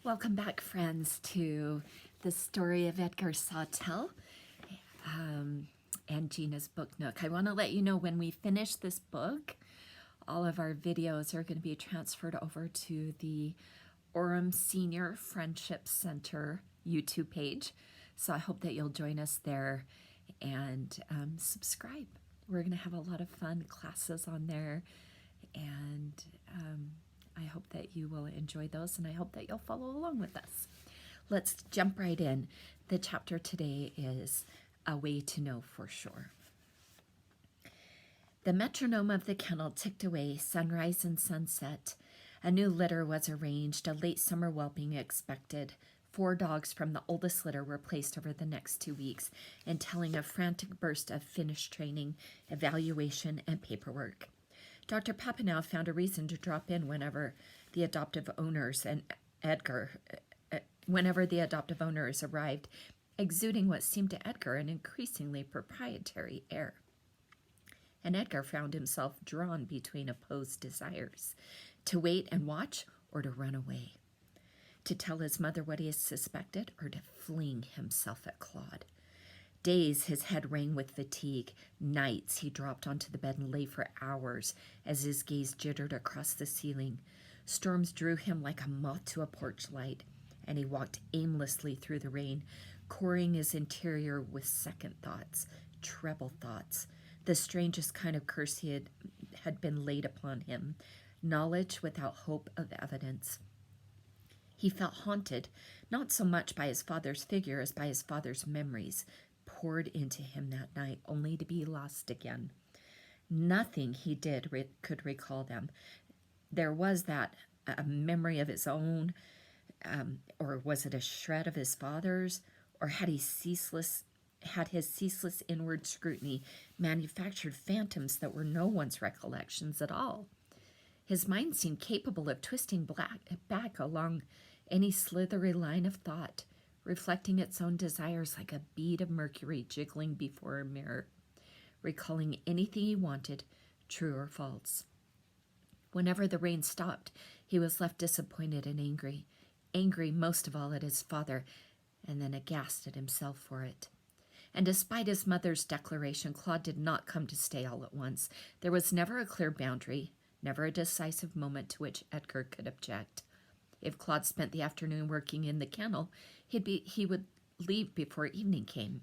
Welcome back, friends, to the story of Edgar Sawtelle and Gena's book, Nook. I want to let you know when we finish this book, all of our videos are going to be transferred over to the Orem Senior Friendship Center YouTube page. So I hope that you'll join us there and subscribe. We're going to have a lot of fun classes on there, and I hope that you will enjoy those, and I hope that you'll follow along with us. Let's jump right in. The chapter today is A Way to Know for Sure. The metronome of the kennel ticked away, sunrise and sunset. A new litter was arranged, a late summer whelping expected. 4 dogs from the oldest litter were placed over the next 2 weeks, entailing a frantic burst of finish training, evaluation, and paperwork. Dr. Papineau found a reason to drop in whenever the adoptive owners arrived, exuding what seemed to Edgar an increasingly proprietary air. And Edgar found himself drawn between opposed desires, to wait and watch or to run away, to tell his mother what he suspected or to fling himself at Claude. Days his head rang with fatigue. Nights he dropped onto the bed and lay for hours as his gaze jittered across the ceiling. Storms drew him like a moth to a porch light, and he walked aimlessly through the rain, coring his interior with second thoughts, treble thoughts. The strangest kind of curse had been laid upon him, knowledge without hope of evidence. He felt haunted, not so much by his father's figure as by his father's memories, poured into him that night, only to be lost again. Nothing he did could recall them. There was that a memory of his own, or was it a shred of his father's, or had his ceaseless inward scrutiny manufactured phantoms that were no one's recollections at all? His mind seemed capable of twisting back along any slithery line of thought, reflecting its own desires like a bead of mercury jiggling before a mirror, recalling anything he wanted, true or false. Whenever the rain stopped, he was left disappointed and angry most of all at his father, and then aghast at himself for it. And despite his mother's declaration, Claude did not come to stay all at once. There was never a clear boundary, never a decisive moment to which Edgar could object. If Claude spent the afternoon working in the kennel, he would leave before evening came.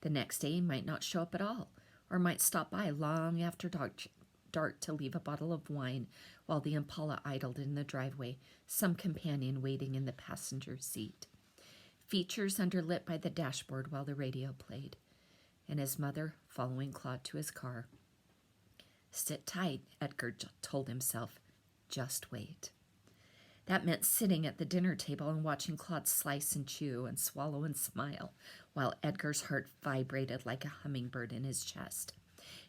The next day he might not show up at all, or might stop by long after dark to leave a bottle of wine while the Impala idled in the driveway, some companion waiting in the passenger seat. Features underlit by the dashboard while the radio played, and his mother following Claude to his car. Sit tight, Edgar told himself. Just wait. That meant sitting at the dinner table and watching Claude slice and chew and swallow and smile, while Edgar's heart vibrated like a hummingbird in his chest.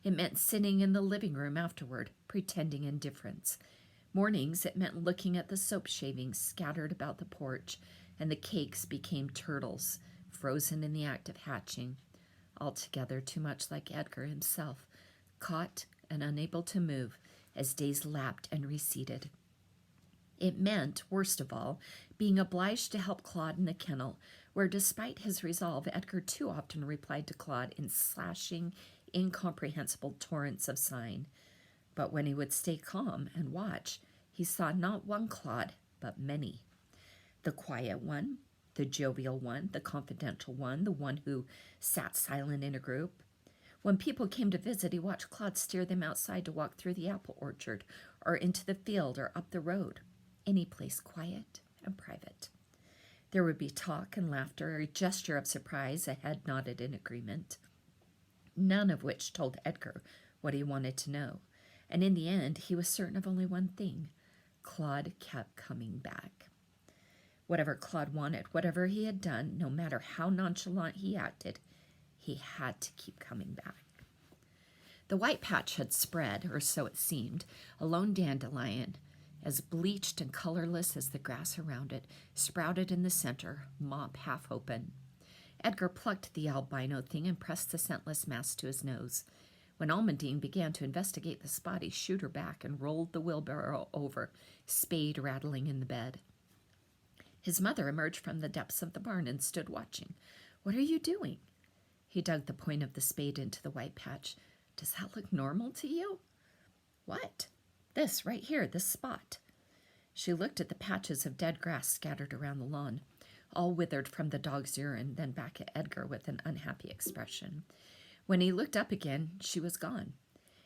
It meant sitting in the living room afterward, pretending indifference. Mornings, it meant looking at the soap shavings scattered about the porch, and the cakes became turtles, frozen in the act of hatching. Altogether too much like Edgar himself, caught and unable to move as days lapped and receded. It meant, worst of all, being obliged to help Claude in the kennel, where despite his resolve, Edgar too often replied to Claude in slashing, incomprehensible torrents of sign. But when he would stay calm and watch, he saw not one Claude, but many. The quiet one, the jovial one, the confidential one, the one who sat silent in a group. When people came to visit, he watched Claude steer them outside to walk through the apple orchard, or into the field, or up the road. Any place quiet and private. There would be talk and laughter, a gesture of surprise, a head nodded in agreement, none of which told Edgar what he wanted to know. And in the end, he was certain of only one thing. Claude kept coming back. Whatever Claude wanted, whatever he had done, no matter how nonchalant he acted, he had to keep coming back. The white patch had spread, or so it seemed, a lone dandelion, as bleached and colorless as the grass around it, sprouted in the center, mop half open. Edgar plucked the albino thing and pressed the scentless mass to his nose. When Almondine began to investigate the spot, he shooed her back and rolled the wheelbarrow over, spade rattling in the bed. His mother emerged from the depths of the barn and stood watching. "What are you doing?" He dug the point of the spade into the white patch. "Does that look normal to you?" "What?" "This, right here, this spot." She looked at the patches of dead grass scattered around the lawn, all withered from the dog's urine, then back at Edgar with an unhappy expression. When he looked up again, she was gone.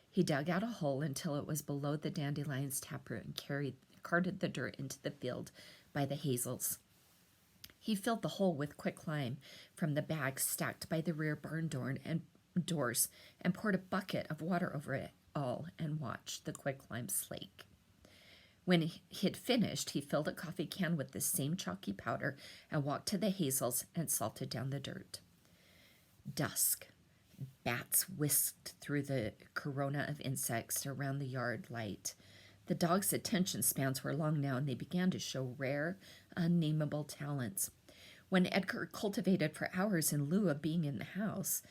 He dug out a hole until it was below the dandelion's taproot and carted the dirt into the field by the hazels. He filled the hole with quicklime from the bags stacked by the rear barn doors and poured a bucket of water over it all and watched the quicklime slake. When he had finished, he filled a coffee can with the same chalky powder and walked to the hazels and salted down the dirt. Dusk. Bats whisked through the corona of insects around the yard light. The dog's attention spans were long now, and they began to show rare, unnameable talents. When Edgar cultivated for hours in lieu of being in the house,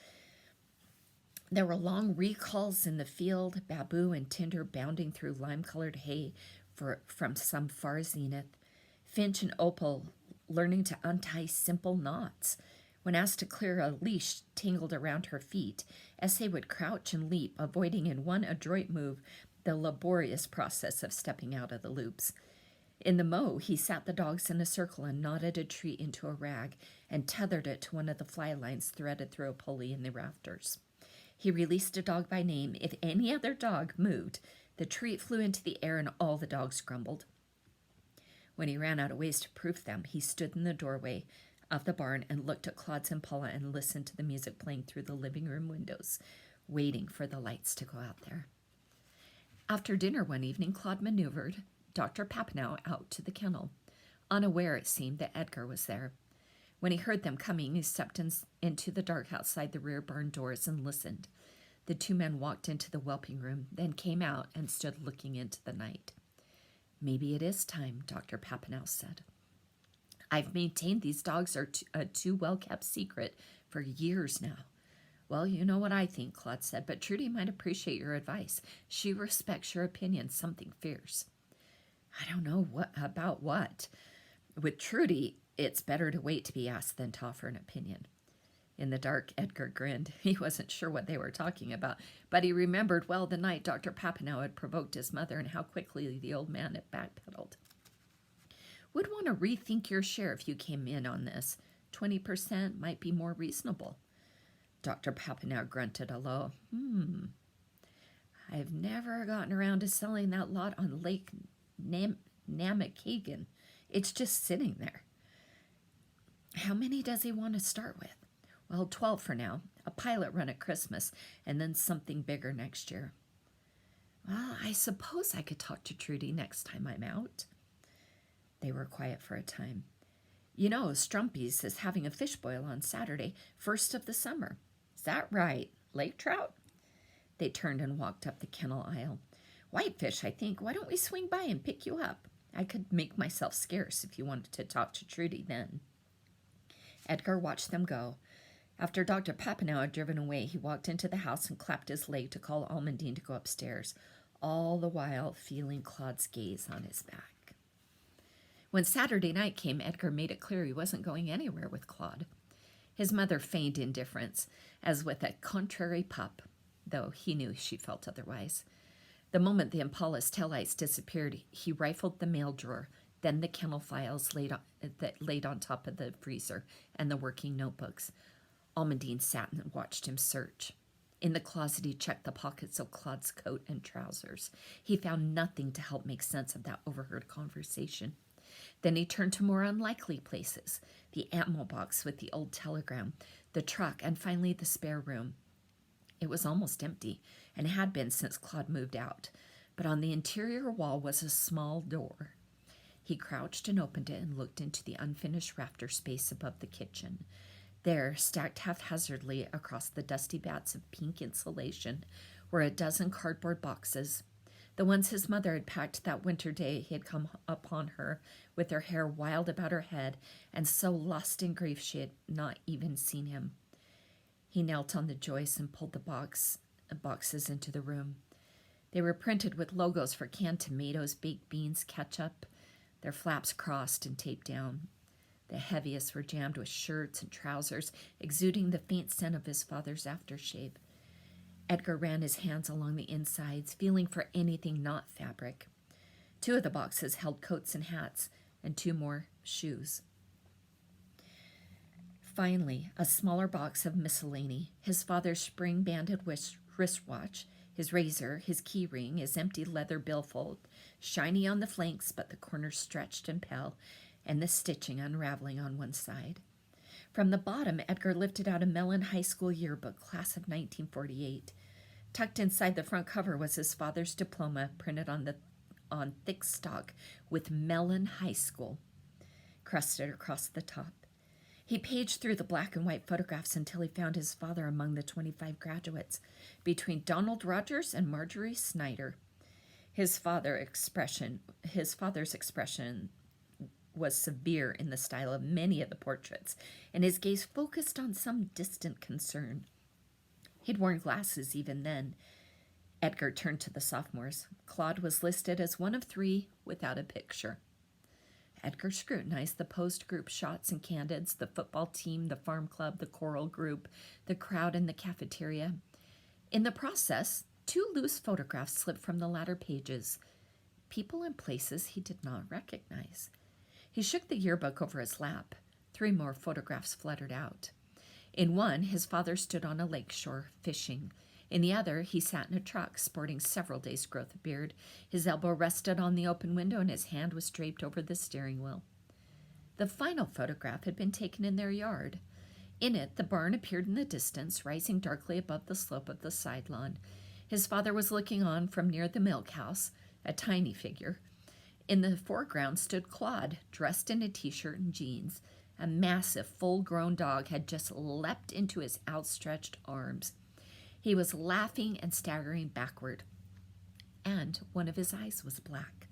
there were long recalls in the field, Babu and Tinder bounding through lime-colored hay from some far zenith, Finch and Opal learning to untie simple knots. When asked to clear a leash tangled around her feet, Essay would crouch and leap, avoiding in one adroit move the laborious process of stepping out of the loops. In the mow, he sat the dogs in a circle and knotted a tree into a rag and tethered it to one of the fly lines threaded through a pulley in the rafters. He released a dog by name. If any other dog moved, the treat flew into the air and all the dogs grumbled. When he ran out of ways to proof them, he stood in the doorway of the barn and looked at Claude's Impala and listened to the music playing through the living room windows, waiting for the lights to go out there. After dinner one evening, Claude maneuvered Dr. Papineau out to the kennel. Unaware, it seemed, that Edgar was there. When he heard them coming, he stepped into the dark outside the rear barn doors and listened. The two men walked into the whelping room, then came out and stood looking into the night. "Maybe it is time," Dr. Papineau said. "I've maintained these dogs are a too well-kept secret for years now." "Well, you know what I think," Claude said, "but Trudy might appreciate your advice. She respects your opinion, something fierce." "I don't know about what. With Trudy, it's better to wait to be asked than to offer an opinion." In the dark, Edgar grinned. He wasn't sure what they were talking about, but he remembered well the night Dr. Papineau had provoked his mother and how quickly the old man had backpedaled. "Would want to rethink your share if you came in on this. 20% might be more reasonable." Dr. Papineau grunted a low, "I've never gotten around to selling that lot on Lake Namakagon. It's just sitting there." "How many does he want to start with?" "Well, 12 for now. A pilot run at Christmas, and then something bigger next year." "Well, I suppose I could talk to Trudy next time I'm out." They were quiet for a time. "You know, Strumpy's is having a fish boil on Saturday, 1st of the summer." "Is that right? Lake trout?" They turned and walked up the kennel aisle. "Whitefish, I think. Why don't we swing by and pick you up? I could make myself scarce if you wanted to talk to Trudy then." Edgar watched them go. After Dr. Papineau had driven away, he walked into the house and clapped his leg to call Almondine to go upstairs, all the while feeling Claude's gaze on his back. When Saturday night came, Edgar made it clear he wasn't going anywhere with Claude. His mother feigned indifference, as with a contrary pup, though he knew she felt otherwise. The moment the Impala's taillights disappeared, he rifled the mail drawer, then the kennel files laid on top of the freezer, and the working notebooks. Almondine sat and watched him search. In the closet, he checked the pockets of Claude's coat and trousers. He found nothing to help make sense of that overheard conversation. Then he turned to more unlikely places, the ammo box with the old telegram, the truck, and finally the spare room. It was almost empty, and had been since Claude moved out, but on the interior wall was a small door. He crouched and opened it and looked into the unfinished rafter space above the kitchen. There, stacked haphazardly across the dusty bats of pink insulation, were a dozen cardboard boxes, the ones his mother had packed that winter day he had come upon her, with her hair wild about her head and so lost in grief she had not even seen him. He knelt on the joist and pulled the boxes into the room. They were printed with logos for canned tomatoes, baked beans, ketchup, their flaps crossed and taped down. The heaviest were jammed with shirts and trousers, exuding the faint scent of his father's aftershave. Edgar ran his hands along the insides, feeling for anything not fabric. 2 of the boxes held coats and hats, and 2 more shoes. Finally, a smaller box of miscellany, his father's spring-banded wristwatch, his razor, his key ring, his empty leather billfold, shiny on the flanks but the corners stretched and pale, and the stitching unraveling on one side. From the bottom, Edgar lifted out a Mellon High School yearbook, class of 1948. Tucked inside the front cover was his father's diploma, printed on thick stock with Mellon High School crusted across the top. He paged through the black and white photographs until he found his father among the 25 graduates, between Donald Rogers and Marjorie Snyder. His father's expression was severe in the style of many of the portraits, and his gaze focused on some distant concern. He'd worn glasses even then. Edgar turned to the sophomores. Claude was listed as one of 3 without a picture. Edgar scrutinized the posed group shots and candids, the football team, the farm club, the choral group, the crowd in the cafeteria. In the process, 2 loose photographs slipped from the latter pages, people and places he did not recognize. He shook the yearbook over his lap. 3 more photographs fluttered out. In one, his father stood on a lakeshore, fishing. In the other, he sat in a truck, sporting several days' growth of beard. His elbow rested on the open window, and his hand was draped over the steering wheel. The final photograph had been taken in their yard. In it, the barn appeared in the distance, rising darkly above the slope of the side lawn. His father was looking on from near the milk house, a tiny figure. In the foreground stood Claude, dressed in a t-shirt and jeans. A massive, full-grown dog had just leapt into his outstretched arms. He was laughing and staggering backward, and one of his eyes was black.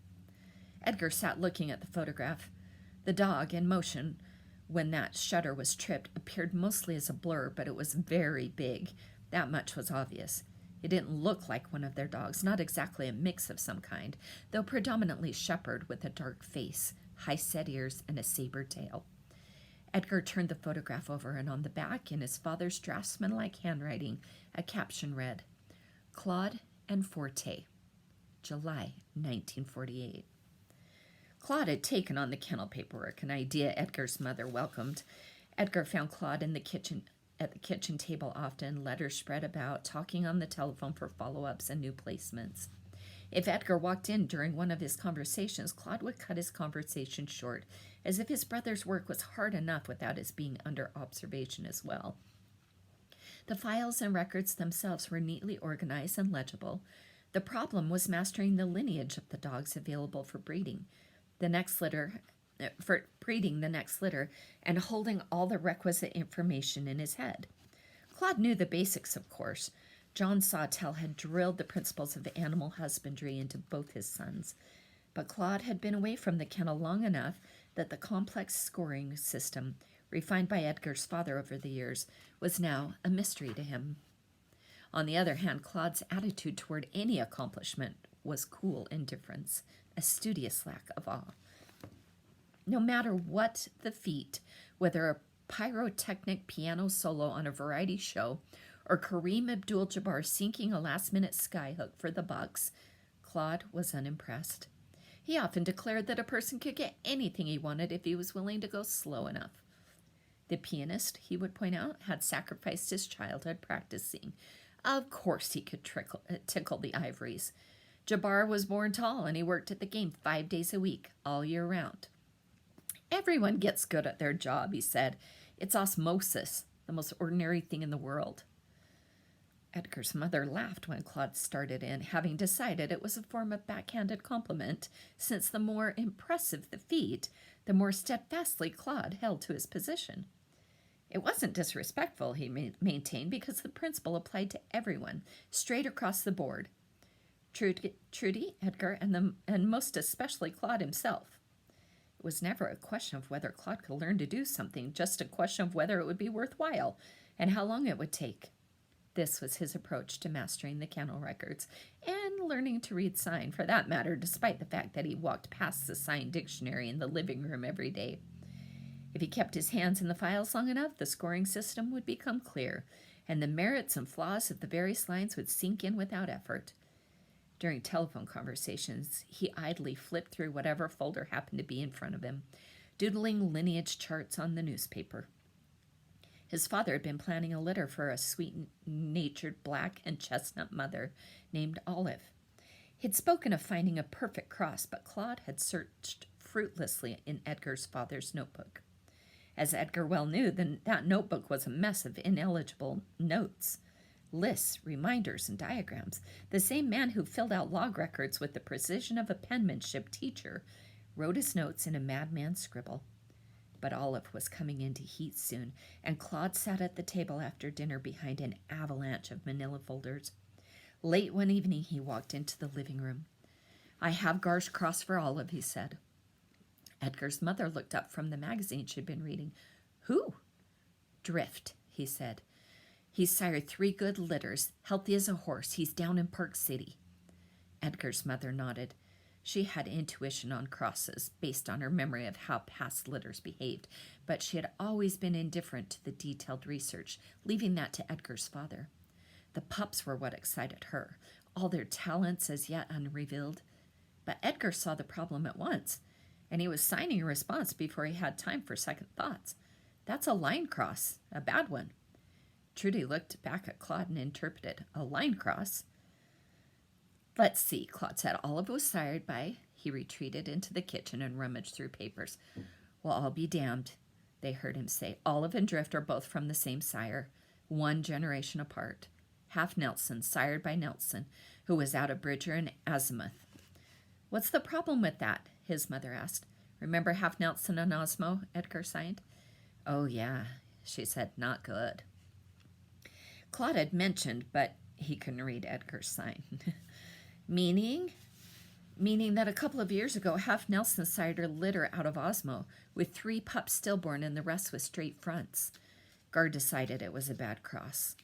Edgar sat looking at the photograph. The dog, in motion when that shutter was tripped, appeared mostly as a blur, but it was very big. That much was obvious. It didn't look like one of their dogs, not exactly a mix of some kind, though predominantly shepherd with a dark face, high-set ears, and a saber tail. Edgar turned the photograph over, and on the back, in his father's draftsman-like handwriting, a caption read, "Claude and Forte, July 1948. Claude had taken on the kennel paperwork, an idea Edgar's mother welcomed. Edgar found Claude at the kitchen table often, letters spread about, talking on the telephone for follow-ups and new placements. If Edgar walked in during one of his conversations, Claude would cut his conversation short, as if his brother's work was hard enough without his being under observation as well. The files and records themselves were neatly organized and legible. The problem was mastering the lineage of the dogs available for breeding the next litter, and holding all the requisite information in his head. Claude knew the basics, of course. John Sawtelle had drilled the principles of animal husbandry into both his sons, but Claude had been away from the kennel long enough that the complex scoring system, refined by Edgar's father over the years, was now a mystery to him. On the other hand, Claude's attitude toward any accomplishment was cool indifference, a studious lack of awe. No matter what the feat, whether a pyrotechnic piano solo on a variety show or Kareem Abdul-Jabbar sinking a last-minute skyhook for the Bucks, Claude was unimpressed. He often declared that a person could get anything he wanted if he was willing to go slow enough. The pianist, he would point out, had sacrificed his childhood practicing. Of course he could tickle the ivories. Jabbar was born tall, and he worked at the game 5 days a week, all year round. Everyone gets good at their job, he said. It's osmosis, the most ordinary thing in the world. Edgar's mother laughed when Claude started in, having decided it was a form of backhanded compliment, since the more impressive the feat, the more steadfastly Claude held to his position. It wasn't disrespectful, he maintained, because the principle applied to everyone, straight across the board. Trudy, Edgar, and most especially Claude himself. It was never a question of whether Claude could learn to do something, just a question of whether it would be worthwhile and how long it would take. This was his approach to mastering the kennel records and learning to read sign, for that matter, despite the fact that he walked past the sign dictionary in the living room every day. If he kept his hands in the files long enough, the scoring system would become clear, and the merits and flaws of the various lines would sink in without effort. During telephone conversations, he idly flipped through whatever folder happened to be in front of him, doodling lineage charts on the newspaper. His father had been planning a litter for a sweet-natured black and chestnut mother named Olive. He'd spoken of finding a perfect cross, but Claude had searched fruitlessly in Edgar's father's notebook. As Edgar well knew, that notebook was a mess of ineligible notes, lists, reminders, and diagrams. The same man who filled out log records with the precision of a penmanship teacher wrote his notes in a madman's scribble. But Olive was coming into heat soon, and Claude sat at the table after dinner behind an avalanche of manila folders. Late one evening, he walked into the living room. "I have Gar's cross for Olive," he said. Edgar's mother looked up from the magazine she'd been reading. "Who?" "Drift," he said. "He's sired 3 good litters, healthy as a horse. He's down in Park City." Edgar's mother nodded. She had intuition on crosses, based on her memory of how past litters behaved, but she had always been indifferent to the detailed research, leaving that to Edgar's father. The pups were what excited her, all their talents as yet unrevealed. But Edgar saw the problem at once, and he was signing a response before he had time for second thoughts. "That's a line cross, a bad one." Trudy looked back at Claude and interpreted, "A line cross?" "Let's see," Claude said. "Olive was sired by..." He retreated into the kitchen and rummaged through papers. "Well, I'll be damned," they heard him say. "Olive and Drift are both from the same sire, 1 generation apart. Half Nelson, sired by Nelson, who was out of Bridger and Azimuth." "What's the problem with that?" his mother asked. "Remember Half Nelson and Osmo?" Edgar signed. "Oh, yeah," she said. "Not good." Claude had mentioned, but he couldn't read Edgar's sign. Meaning that a couple of years ago, Half Nelson sired a litter out of Osmo, with 3 pups stillborn and the rest with straight fronts. Gar decided it was a bad cross.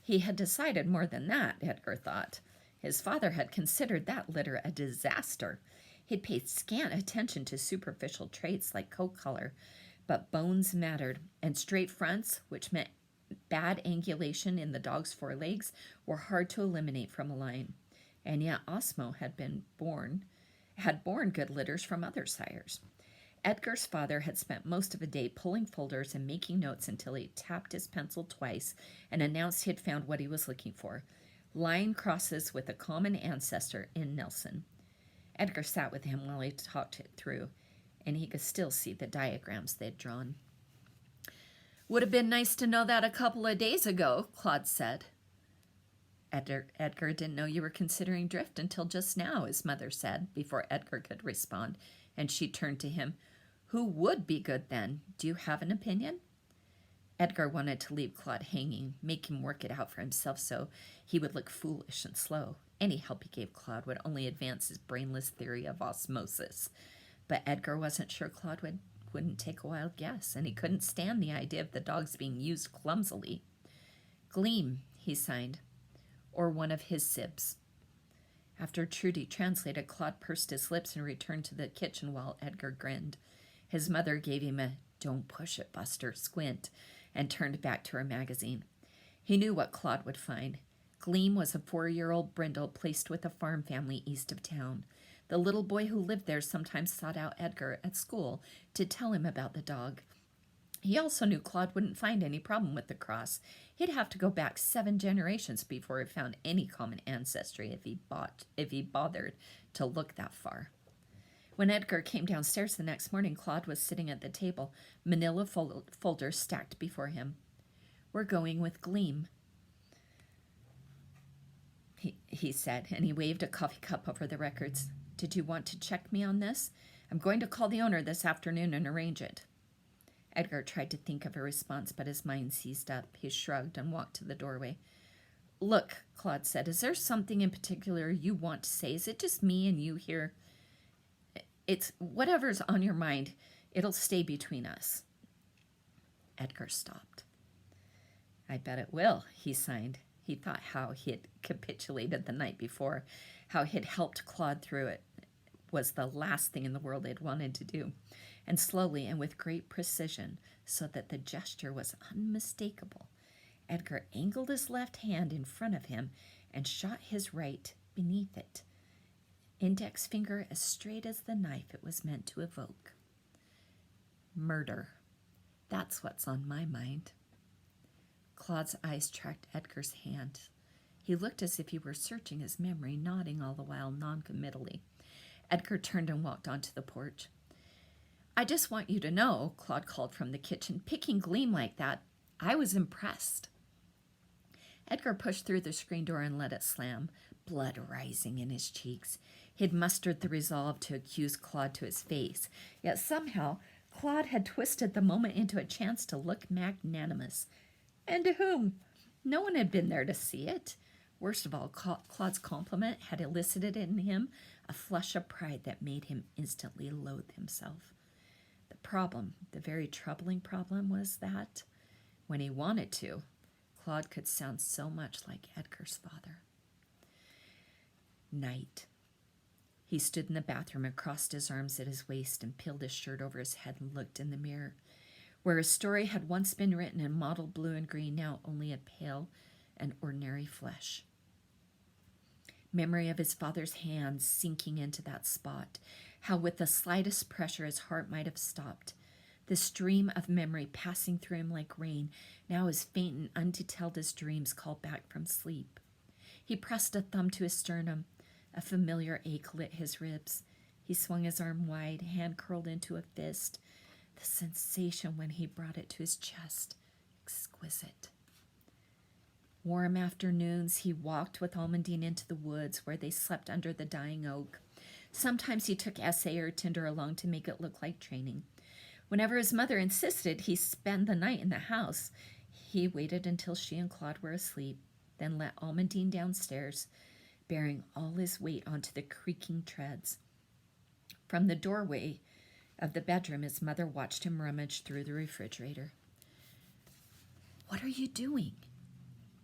He had decided more than that, Edgar thought. His father had considered that litter a disaster. He'd paid scant attention to superficial traits like coat color, but bones mattered, and straight fronts, which meant bad angulation in the dog's forelegs, were hard to eliminate from a line. And yet Osmo had borne good litters from other sires. Edgar's father had spent most of the day pulling folders and making notes until he tapped his pencil twice and announced he had found what he was looking for: line crosses with a common ancestor in Nelson. Edgar sat with him while he talked it through, and he could still see the diagrams they'd drawn. "Would have been nice to know that a couple of days ago," Claude said. Edgar didn't know you were considering Drift until just now," his mother said, before Edgar could respond, and she turned to him. "Who would be good then? Do you have an opinion?" Edgar wanted to leave Claude hanging, make him work it out for himself so he would look foolish and slow. Any help he gave Claude would only advance his brainless theory of osmosis. But Edgar wasn't sure Claude wouldn't take a wild guess, and he couldn't stand the idea of the dogs being used clumsily. "Gleam," he signed. "Or one of his sibs." After Trudy translated, Claude pursed his lips and returned to the kitchen while Edgar grinned. His mother gave him a "don't push it, Buster" squint and turned back to her magazine. He knew what Claude would find. Gleam was a 4-year-old brindle placed with a farm family east of town. The little boy who lived there sometimes sought out Edgar at school to tell him about the dog. He also knew Claude wouldn't find any problem with the cross. He'd have to go back 7 generations before he found any common ancestry if he bothered to look that far. When Edgar came downstairs the next morning, Claude was sitting at the table, manila folders stacked before him. "We're going with Gleam," he said, and he waved a coffee cup over the records. "Did you want to check me on this? I'm going to call the owner this afternoon and arrange it." Edgar tried to think of a response, but his mind seized up. He shrugged and walked to the doorway. "Look," Claude said, "is there something in particular you want to say? Is it just me and you here? It's whatever's on your mind. It'll stay between us." Edgar stopped. "I bet it will," he signed. He thought how he had capitulated the night before, how he had helped Claude through it was the last thing in the world they'd wanted to do. and slowly and with great precision, so that the gesture was unmistakable, Edgar angled his left hand in front of him and shot his right beneath it, index finger as straight as the knife it was meant to evoke. Murder. That's what's on my mind. Claude's eyes tracked Edgar's hand. He looked as if he were searching his memory, nodding all the while noncommittally. Edgar turned and walked onto the porch. I just want you to know, Claude called from the kitchen, picking Gleam like that, I was impressed. Edgar pushed through the screen door and let it slam, blood rising in his cheeks. He'd mustered the resolve to accuse Claude to his face, yet somehow Claude had twisted the moment into a chance to look magnanimous. And to whom? No one had been there to see it. Worst of all, Claude's compliment had elicited in him a flush of pride that made him instantly loathe himself. The problem, the very troubling problem, was that, when he wanted to, Claude could sound so much like Edgar's father. Night. He stood in the bathroom and crossed his arms at his waist and peeled his shirt over his head and looked in the mirror. Where his story had once been written in mottled blue and green, now only a pale and ordinary flesh. Memory of his father's hands sinking into that spot, how with the slightest pressure his heart might have stopped. The stream of memory passing through him like rain, now as faint and undetailed as dreams called back from sleep. He pressed a thumb to his sternum. A familiar ache lit his ribs. He swung his arm wide, hand curled into a fist. The sensation when he brought it to his chest, exquisite. Warm afternoons, he walked with Almondine into the woods where they slept under the dying oak. Sometimes he took Essay or Tinder along to make it look like training. Whenever his mother insisted he spend the night in the house, he waited until she and Claude were asleep, then let Almondine downstairs, bearing all his weight onto the creaking treads. From the doorway of the bedroom, his mother watched him rummage through the refrigerator. What are you doing?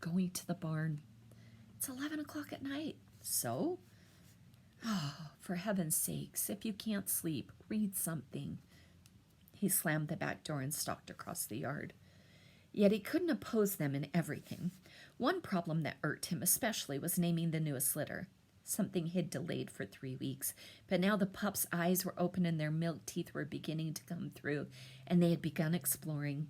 Going to the barn. It's 11 o'clock at night. So? Oh, for heaven's sakes, if you can't sleep, read something. He slammed the back door and stalked across the yard. Yet he couldn't oppose them in everything. One problem that irked him especially was naming the newest litter, something he'd delayed for 3 weeks. But now the pups' eyes were open and their milk teeth were beginning to come through, and they had begun exploring.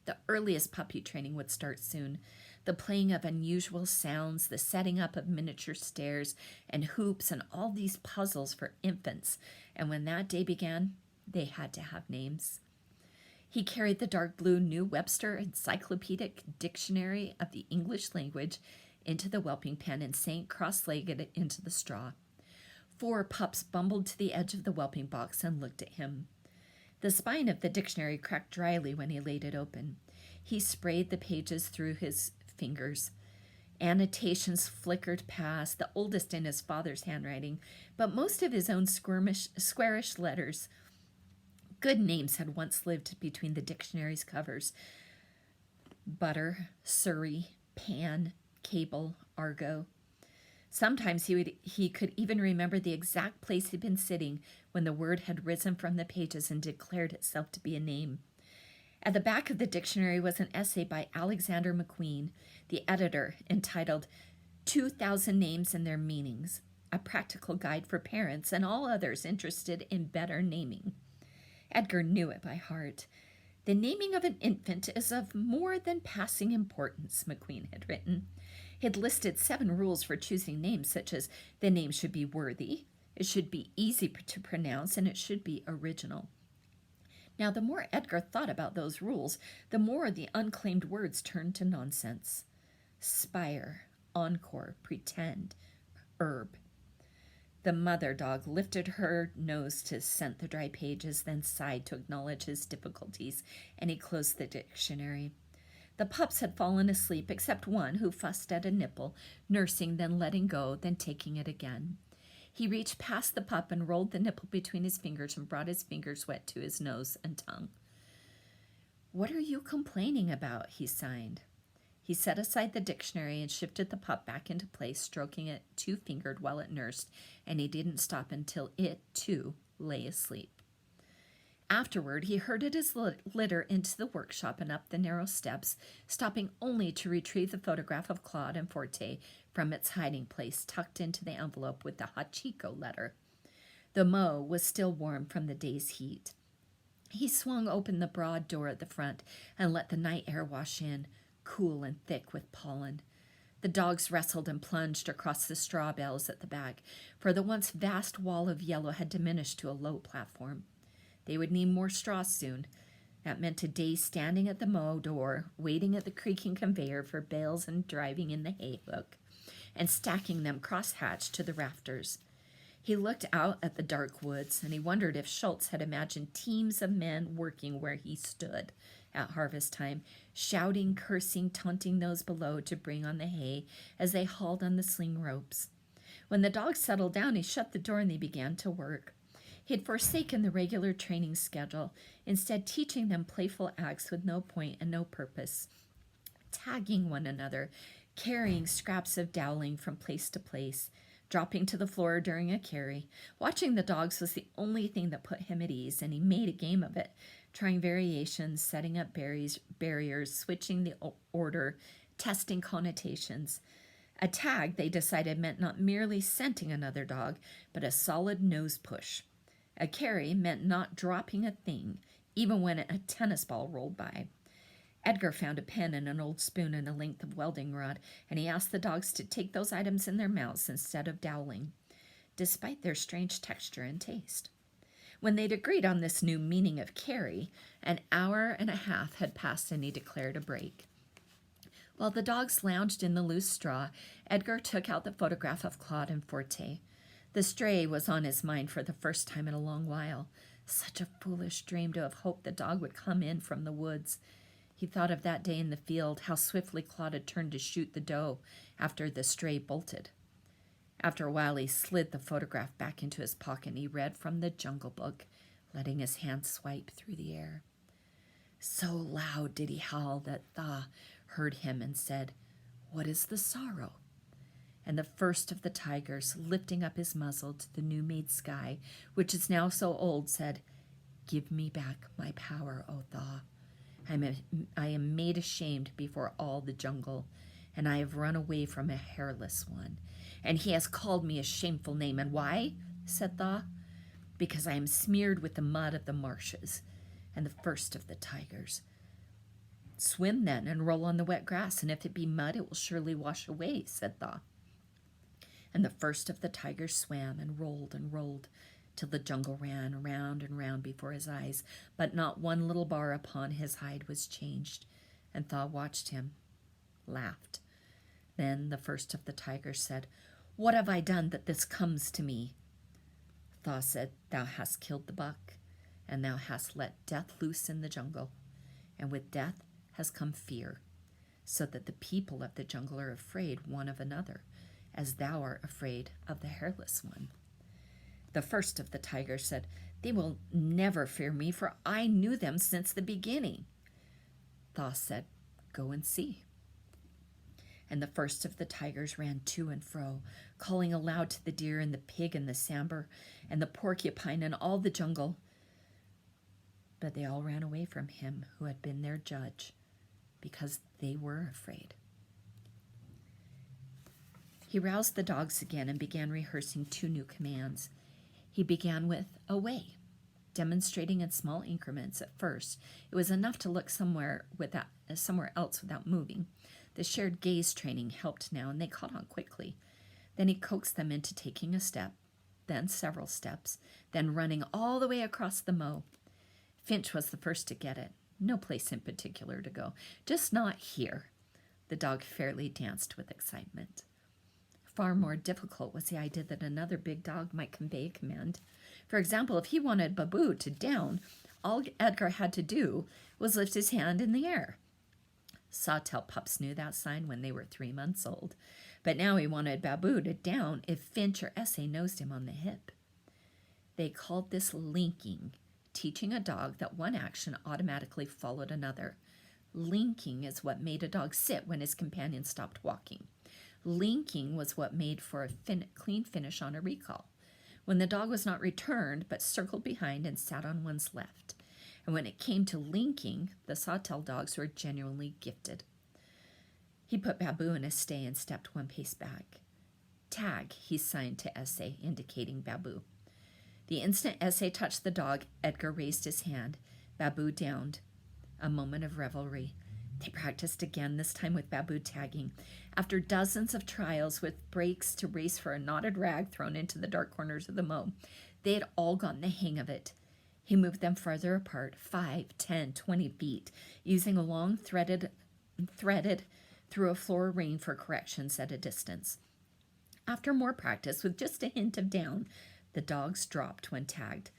The earliest puppy training would start soon. The playing of unusual sounds, the setting up of miniature stairs and hoops and all these puzzles for infants. And when that day began, they had to have names. He carried the dark blue New Webster Encyclopedic Dictionary of the English Language into the whelping pen and sank cross-legged into the straw. 4 pups bumbled to the edge of the whelping box and looked at him. The spine of the dictionary cracked dryly when he laid it open. He sprayed the pages through his fingers. Annotations flickered past, the oldest in his father's handwriting, but most of his own squarish letters. Good names had once lived between the dictionary's covers. Butter, Surrey, Pan, Cable, Argo. Sometimes he could even remember the exact place he'd been sitting when the word had risen from the pages and declared itself to be a name. At the back of the dictionary was an essay by Alexander McQueen, the editor, entitled 2,000 Names and Their Meanings, a practical guide for parents and all others interested in better naming. Edgar knew it by heart. The naming of an infant is of more than passing importance, McQueen had written. He'd listed 7 rules for choosing names, such as the name should be worthy, it should be easy to pronounce, and it should be original. Now, the more Edgar thought about those rules, the more the unclaimed words turned to nonsense. Spire, encore, pretend, herb. The mother dog lifted her nose to scent the dry pages, then sighed to acknowledge his difficulties, and he closed the dictionary. The pups had fallen asleep, except one who fussed at a nipple, nursing, then letting go, then taking it again. He reached past the pup and rolled the nipple between his fingers and brought his fingers wet to his nose and tongue. "What are you complaining about?" he sighed. He set aside the dictionary and shifted the pup back into place, stroking it 2-fingered while it nursed, and he didn't stop until it, too, lay asleep. Afterward, he herded his litter into the workshop and up the narrow steps, stopping only to retrieve the photograph of Claude and Forte from its hiding place, tucked into the envelope with the Hachiko letter. The mow was still warm from the day's heat. He swung open the broad door at the front and let the night air wash in, cool and thick with pollen. The dogs wrestled and plunged across the straw bales at the back, for the once vast wall of yellow had diminished to a low platform. They would need more straw soon. That meant a day standing at the mow door, waiting at the creaking conveyor for bales and driving in the hay hook, and stacking them cross-hatched to the rafters. He looked out at the dark woods, and he wondered if Schultz had imagined teams of men working where he stood at harvest time, shouting, cursing, taunting those below to bring on the hay as they hauled on the sling ropes. When the dogs settled down, he shut the door and they began to work. He had forsaken the regular training schedule, instead teaching them playful acts with no point and no purpose, tagging one another, carrying scraps of dowling from place to place, dropping to the floor during a carry. Watching the dogs was the only thing that put him at ease, and he made a game of it, trying variations, setting up barriers, switching the order, testing connotations. A tag, they decided, meant not merely scenting another dog, but a solid nose push. A carry meant not dropping a thing, even when a tennis ball rolled by. Edgar found a pen and an old spoon and a length of welding rod, and he asked the dogs to take those items in their mouths instead of dowling, despite their strange texture and taste. When they'd agreed on this new meaning of carry, an hour and a half had passed and he declared a break. While the dogs lounged in the loose straw, Edgar took out the photograph of Claude and Forte. The stray was on his mind for the first time in a long while. Such a foolish dream to have hoped the dog would come in from the woods. He thought of that day in the field, how swiftly Claude had turned to shoot the doe after the stray bolted. After a while, he slid the photograph back into his pocket and he read from the Jungle Book, letting his hand swipe through the air. So loud did he howl that Tha heard him and said, "What is the sorrow?" And the first of the tigers, lifting up his muzzle to the new-made sky, which is now so old, said, "Give me back my power, O Tha. I am made ashamed before all the jungle, and I have run away from a hairless one. And he has called me a shameful name. And why?" said Tha. "Because I am smeared with the mud of the marshes." And the first of the tigers, "Swim then and roll on the wet grass, and if it be mud, it will surely wash away," said Tha. And the first of the tigers swam and rolled, till the jungle ran round and round before his eyes, but not one little bar upon his hide was changed. And Tha watched him, laughed. Then the first of the tigers said, "What have I done that this comes to me?" Tha said, "Thou hast killed the buck, and thou hast let death loose in the jungle. And with death has come fear, so that the people of the jungle are afraid one of another, as thou art afraid of the hairless one." The first of the tigers said, "They will never fear me, for I knew them since the beginning." Tha said, "Go and see." And the first of the tigers ran to and fro, calling aloud to the deer and the pig and the sambar and the porcupine and all the jungle. But they all ran away from him who had been their judge, because they were afraid. He roused the dogs again and began rehearsing 2 new commands. He began with "away," demonstrating in small increments at first. It was enough to look somewhere else without moving. The shared gaze training helped now, and they caught on quickly. Then he coaxed them into taking a step, then several steps, then running all the way across the mow. Finch was the first to get it. No place in particular to go. "Just not here." The dog fairly danced with excitement. Far more difficult was the idea that another big dog might convey a command. For example, if he wanted Babu to down, all Edgar had to do was lift his hand in the air. Sawtelle pups knew that sign when they were 3 months old, but now he wanted Babu to down if Finch or Essie nosed him on the hip. They called this linking, teaching a dog that one action automatically followed another. Linking is what made a dog sit when his companion stopped walking. Linking was what made for a clean finish on a recall, when the dog was not returned but circled behind and sat on one's left. And when it came to linking, the Sawtelle dogs were genuinely gifted. He put Babu in a stay and stepped one pace back. Tag, he signed to Essay, indicating Babu. The instant Essay touched the dog, Edgar raised his hand. Babu downed. A moment of revelry. They practiced again, this time with Babu tagging. After dozens of trials with breaks to race for a knotted rag thrown into the dark corners of the mow, they had all gotten the hang of it. He moved them farther apart, 5, 10, 20 feet, using a long threaded through a floor ring for corrections at a distance. After more practice, with just a hint of down, the dogs dropped when tagged.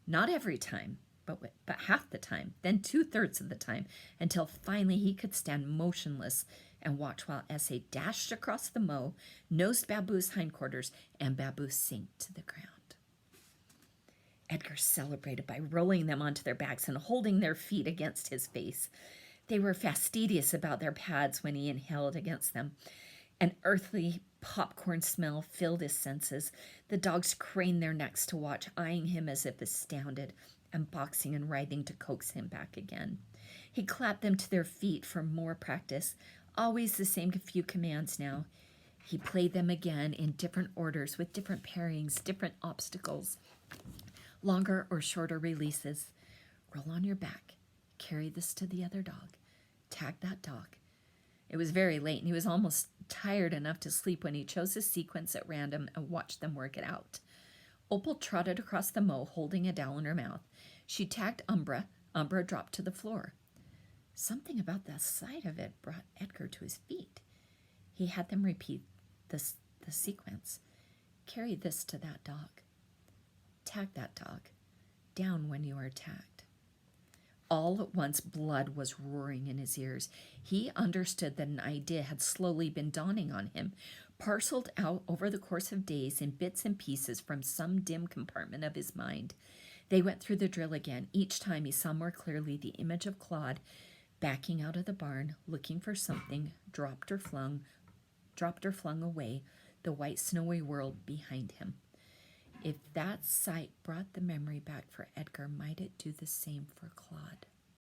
Not every time, but half the time, then 2/3 of the time, until finally he could stand motionless and watch while Essay dashed across the mow, nosed Babu's hindquarters, and Babu sank to the ground. Edgar celebrated by rolling them onto their backs and holding their feet against his face. They were fastidious about their pads when he inhaled against them. An earthly popcorn smell filled his senses. The dogs craned their necks to watch, eyeing him as if astounded, and boxing and writhing to coax him back again. He clapped them to their feet for more practice, always the same few commands now. He played them again in different orders with different pairings, different obstacles, longer or shorter releases. Roll on your back. Carry this to the other dog. Tag that dog. It was very late, and he was almost tired enough to sleep when he chose a sequence at random and watched them work it out. Opal trotted across the mow, holding a dowel in her mouth. She tagged Umbra. Umbra dropped to the floor. Something about the sight of it brought Edgar to his feet. He had them repeat the sequence. Carry this to that dog. Tag that dog. Down when you are tagged. All at once, blood was roaring in his ears. He understood that an idea had slowly been dawning on him, parceled out over the course of days in bits and pieces from some dim compartment of his mind. They went through the drill again. Each time he saw more clearly the image of Claude backing out of the barn, looking for something, dropped or flung away, the white snowy world behind him. If that sight brought the memory back for Edgar, might it do the same for Claude?